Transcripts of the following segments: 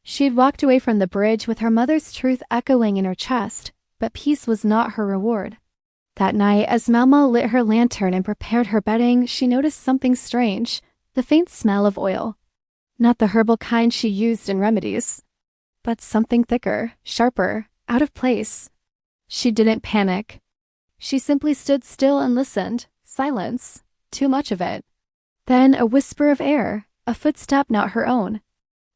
She had walked away from the bridge with her mother's truth echoing in her chest, but peace was not her reward. That night, as Malmo lit her lantern and prepared her bedding, she noticed something strange, the faint smell of oil. Not the herbal kind she used in remedies, but something thicker, sharper, out of place. She didn't panic. She simply stood still and listened. Silence. Too much of it. Then a whisper of air, a footstep not her own,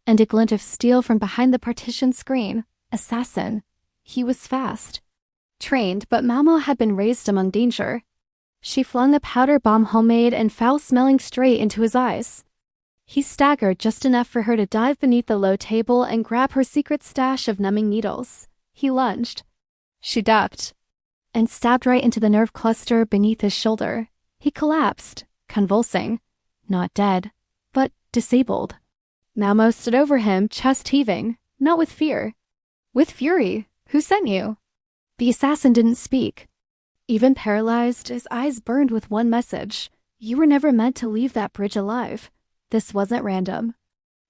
and a glint of steel from behind the partition screen. Assassin. He was fast. Trained, but Malmo had been raised among danger. She flung a powder bomb homemade and foul-smelling straight into his eyes. He staggered just enough for her to dive beneath the low table and grab her secret stash of numbing needles. He lunged. She ducked and stabbed right into the nerve cluster beneath his shoulder. He collapsed, convulsing. Not dead, but disabled. Malmo stood over him, chest heaving, not with fear. With fury. Who sent you? The assassin didn't speak. Even paralyzed, his eyes burned with one message. You were never meant to leave that bridge alive. This wasn't random.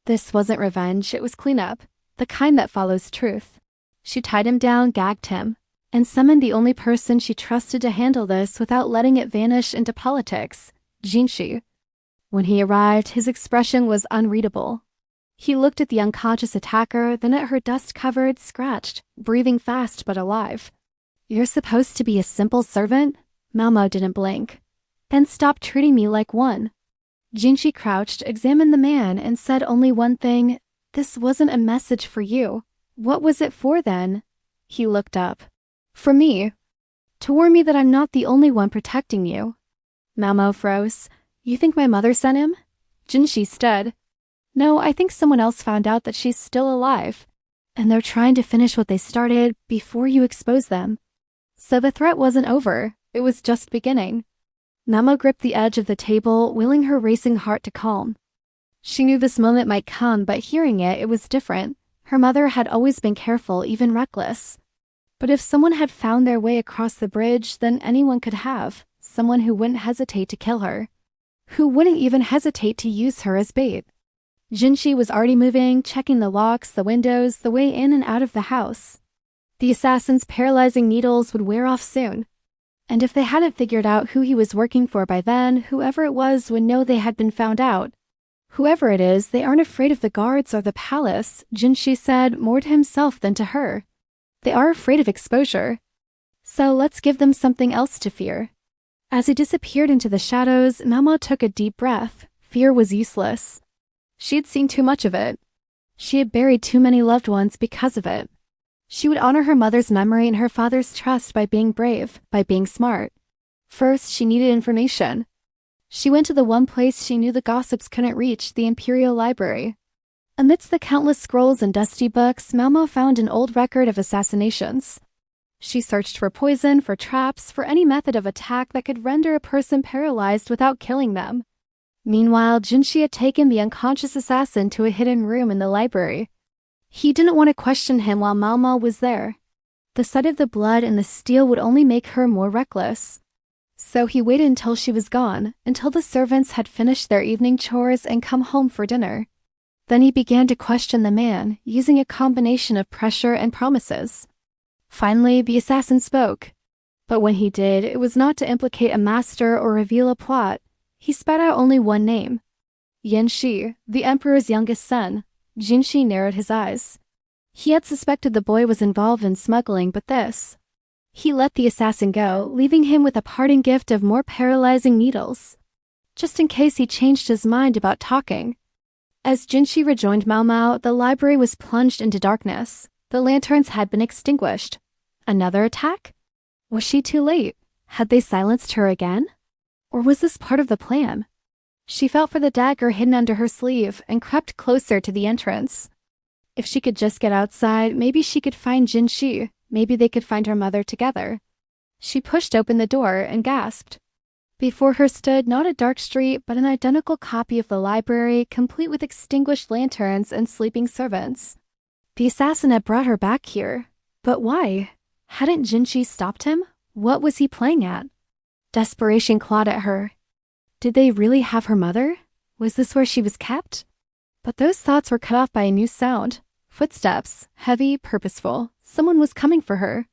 This wasn't revenge, it was cleanup, the kind that follows truth. She tied him down, gagged him, and summoned the only person she trusted to handle this without letting it vanish into politics, Jinshi. When he arrived, his expression was unreadable. He looked at the unconscious attacker, then at her dust-covered, scratched, breathing fast but alive. You're supposed to be a simple servant? Malmo didn't blink. Then stop treating me like one. Jinshi crouched, examined the man, and said only one thing. This wasn't a message for you. What was it for then? He looked up. For me. To warn me that I'm not the only one protecting you. Malmo froze. You think my mother sent him? Jinshi stood. No, I think someone else found out that she's still alive. And they're trying to finish what they started before you expose them. So the threat wasn't over. It was just beginning. Malmo gripped the edge of the table, willing her racing heart to calm. She knew this moment might come, but hearing it, it was different. Her mother had always been careful, even reckless. But if someone had found their way across the bridge, then anyone could have. Someone who wouldn't hesitate to kill her. Who wouldn't even hesitate to use her as bait. Jinshi was already moving, checking the locks, the windows, the way in and out of the house. The assassin's paralyzing needles would wear off soon. And if they hadn't figured out who he was working for by then, whoever it was would know they had been found out. Whoever it is, they aren't afraid of the guards or the palace, Jinshi said more to himself than to her. They are afraid of exposure. So let's give them something else to fear. As he disappeared into the shadows, Malmo took a deep breath. Fear was useless. She had seen too much of it. She had buried too many loved ones because of it. She would honor her mother's memory and her father's trust by being brave, by being smart. First, she needed information. She went to the one place she knew the gossips couldn't reach, the Imperial Library. Amidst the countless scrolls and dusty books, Malmo found an old record of assassinations. She searched for poison, for traps, for any method of attack that could render a person paralyzed without killing them. Meanwhile, Jinshi had taken the unconscious assassin to a hidden room in the library. He didn't want to question him while Malmo was there. The sight of the blood and the steel would only make her more reckless. So he waited until she was gone, until the servants had finished their evening chores and come home for dinner. Then he began to question the man, using a combination of pressure and promises. Finally, the assassin spoke. But when he did, it was not to implicate a master or reveal a plot. He spat out only one name. Yen Shi, the emperor's youngest son. Jinshi narrowed his eyes. He had suspected the boy was involved in smuggling, but this. He let the assassin go, leaving him with a parting gift of more paralyzing needles. Just in case he changed his mind about talking. As Jinshi rejoined Malmo, the library was plunged into darkness. The lanterns had been extinguished. Another attack? Was she too late? Had they silenced her again? Or was this part of the plan? She felt for the dagger hidden under her sleeve and crept closer to the entrance. If she could just get outside, maybe she could find Jinshi. Maybe they could find her mother together. She pushed open the door and gasped. Before her stood not a dark street, but an identical copy of the library, complete with extinguished lanterns and sleeping servants. The assassin had brought her back here. But why? Hadn't Jinshi stopped him? What was he playing at? Desperation clawed at her. Did they really have her mother? Was this where she was kept? But those thoughts were cut off by a new sound. Footsteps, heavy, purposeful. Someone was coming for her.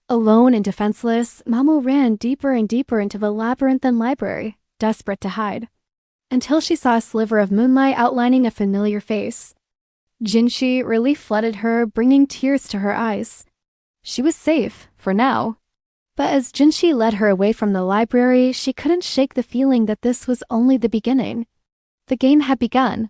Alone and defenseless, Mamo ran deeper and deeper into the labyrinthine library, desperate to hide, until she saw a sliver of moonlight outlining a familiar face. Jinshi, relief flooded her, bringing tears to her eyes. She was safe, for now. But as Jinshi led her away from the library, she couldn't shake the feeling that this was only the beginning. The game had begun,